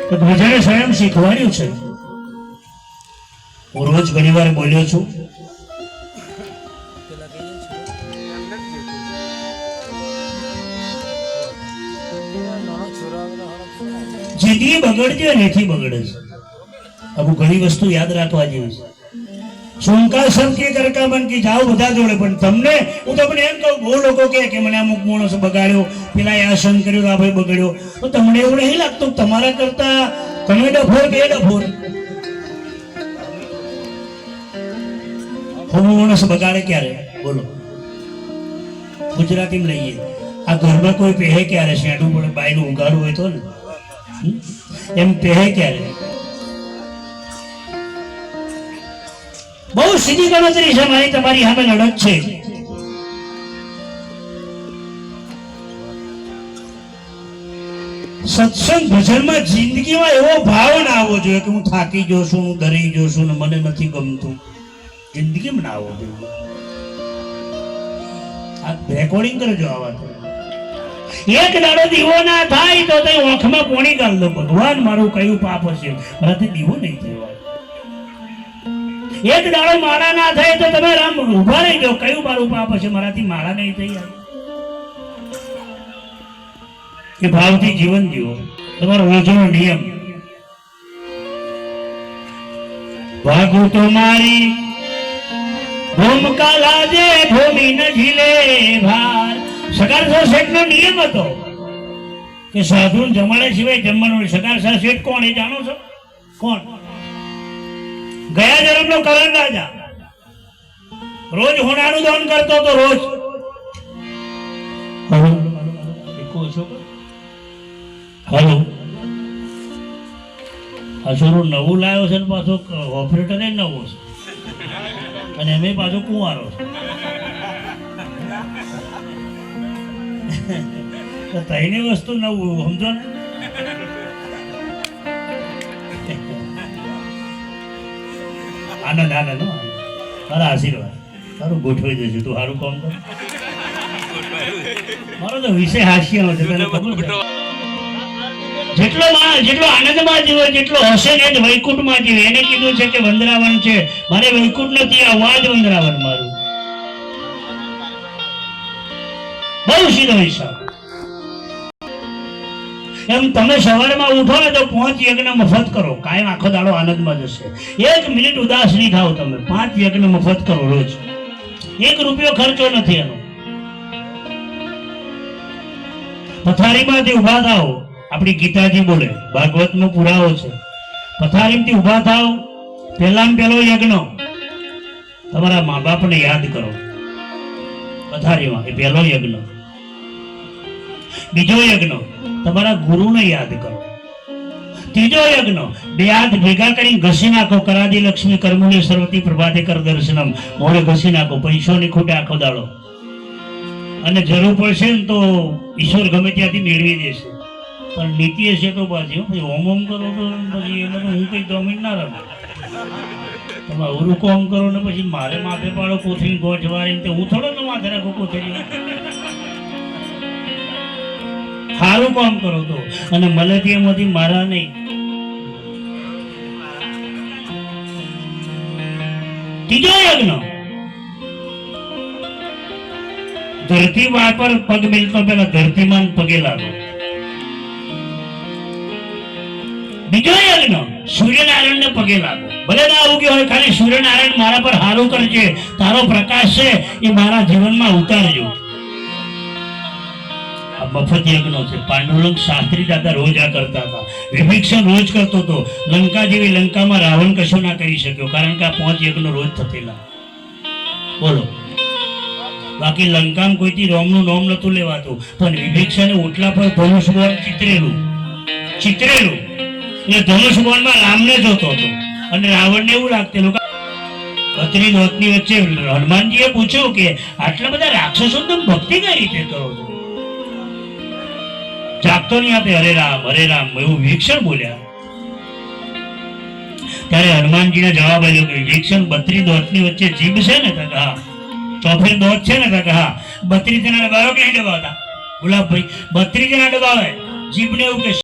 તો ધ્વજાએ સ્વયં શીખવાડ્યું છે. હું રોજ ઘણી વાર બોલ્યો છું, જિંદગી બગડતી નથી બગડે છે. અમુક ઘણી વસ્તુ યાદ રાખવા જેવી છે. સુનકા સબકે કરકા બન કી જાઓ બધા જોડે, પણ તમને હું તમને એમ કહું, બહુ લોકો કે મને અમુક માણસ બગાડ્યો, પેલા આસન કર્યું, આ ભાઈ બગડ્યો, તો તમને એવું નહીં લાગતું તમારા કરતા તમે ડફોર કે ડફોર? માણસ બગાડે ક્યારે બોલો? ગુજરાતીમાં લઈએ, આ ઘરમાં કોઈ પહે ક્યારે શેઠું પડે બાયનું ઉગાડવું હોય તો ને એમ પહે ક્યારે? બહુ સીધી ગણતરી છે મારી તમારી સામે લડત છે. સત્સંગ ભજનમાં જિંદગીમાં એવો ભાવ ના આવવો જોઈએ કે હું થાકી ગયો છું, હું ડરી ગયો છું ને મને નથી ગમતું. જિંદગીમાં ના આવવો જોઈએ. આ રેકોર્ડિંગ કરજો આ વાત. એક દાડો દીવો ના થાય તો તે ઓંખમાં પોણી ગાળ દો, ભગવાન મારું કયું પાપ હશે, મારાથી દીવો નહીં થયો. એક દાડો માળા ના થાય તો તમે રામ ઉભા રહી ગયો, કયું મારું પાપ હશે, મારાથી માળા નહીં થઈ. એ ભાવથી જીવન જીવો. તમારો રોજનો નિયમ, ભાગું તો મારી ભૂમકા લાજે ભૂમિ ન ઝીલે ભાર. સગારસા શેઠ નો નિયમ હતો કે સાધુ જમાડે સિવાય જમવાનું. સગારસા શેઠ કોણ એ જાણો છો? કોણ? ગયા જન્મનો કરણ રાજા. રોજ હોનાનું દાન કરતો હતો, રોજ. હેલો, હસોરું નવું લાવ્યો છે ને પાછો ઓપરેટર એ નવો છે અને એમ પાછો કુંવારો છે. તઈની વસ્તુ નવું સમજો ને. આનંદ આનંદ તારા આશીર્વાદ, તારું ગોઠવાઈ જશે. તું સારું કામ કર. મારો તો વિષય હાસ્યનો છે, તને ખબર છે. જેટલો આનંદમાં જીવે, જેટલો હશે ને જ વૈકુંઠમાં જીવે. એને કીધું છે કે વંદરાવન છે, મારે વૈકુંઠ નથી, આ વાજ વંદરાવન મારું. બહુ સીધો હિસાબ. એમ તમે સવારમાં ઉઠો ને તો 5 યજ્ઞ મફત કરો, કાયમ આખો દાડો આનંદમાં જશે. 1 મિનિટ ઉદાસ નહીં થાવ તમે. 5 યજ્ઞ મફત કરો રોજ. 1 રૂપિયો ખર્ચો નથી એનો. પથારીમાંથી ઉભા થાવ. આપણી ગીતાજી બોલે, ભાગવતનો પુરાવો છે. પથારીમાંથી ઉભા થાવ, પહેલામાં પહેલો યજ્ઞ તમારા મા બાપને યાદ કરો. પથારીમાં એ પહેલો યજ્ઞ. બીજો યજ્ઞ તમારા ગુરુને યાદ કરો. ત્રીજો યજ્ઞ 2 હાથ ભેગા કરીને ઘસી નાખો. કરાદી લક્ષ્મી કર્મુની સર્વતી પ્રભાતે કર દર્શનમ. મોડે ઘસી નાખો, પૈસોની ખૂટે આખો દાડો. અને જરૂર પડશે ને તો ઈશ્વર ગમે ત્યાંથી મેળવી દેશે. પણ નીતિ હશે તો પાછી ઓમ ઓમ કરો તો પછી એને તો હું કઈ જમીન ના રાખું. તમે અવરું કોમ કરો ને પછી મારે માથે પાડો કોથળી ગોઠ વાળીને, હું થોડો ને માથે રાખું કોથળી. સારું કામ કરો તો, અને મળેથી એમાંથી મારા નહીં. ત્રીજો યજ્ઞ ધરતી પર પગ મિલતો પેલા ધરતીમાં પગે લાગો. બીજો યજ્ઞ સૂર્યનારાયણ ને પગે લાગો. ભલે ના આવું કે હોય, ખાલી સૂર્યનારાયણ મારા પર સારું કરજે, તારો પ્રકાશ છે એ મારા જીવનમાં ઉતારજો. મફત યજ્ઞ છે. પાંડુરંગ શાસ્ત્રી દાદા રોજ આ કરતા હતા. વિભીક્ષણ રોજ કરતો હતો. લંકા જેવી લંકામાં રાવણ કશું ના કરી શક્યો, કારણ કે આ 5 યજ્ઞ રોજ થતેલા. બોલો, બાકી લંકામાં કોઈથી રોમનું નામ નતું લેવાતું, પણ વિભીક્ષણે ઓટલા પર ધનુષ બાણ ચિતરેલું. એટલે ધનુષ બાણમાં રામને જોતો હતો અને રાવણને એવું લાગતેલું. બત્રી દોતની વચ્ચે હનુમાનજીએ પૂછ્યું કે આટલા બધા રાક્ષસો તમે ભક્તિ કઈ રીતે કરો છો? જાગતો નહીં આપે, હરે રામ એવું વિભીક્ષણ બોલ્યા. ત્યારે હનુમાનજીને જવાબ આવ્યો કે વિભીક્ષણ 32 દોતની વચ્ચે જીભ છે ને? હા. ચોફેર દોત છે ને? હા. 32 જણા દબાવો કે નહીં દબાવતા? ગુલાબભાઈ 32 જણા દબાવે જીભને એવું કે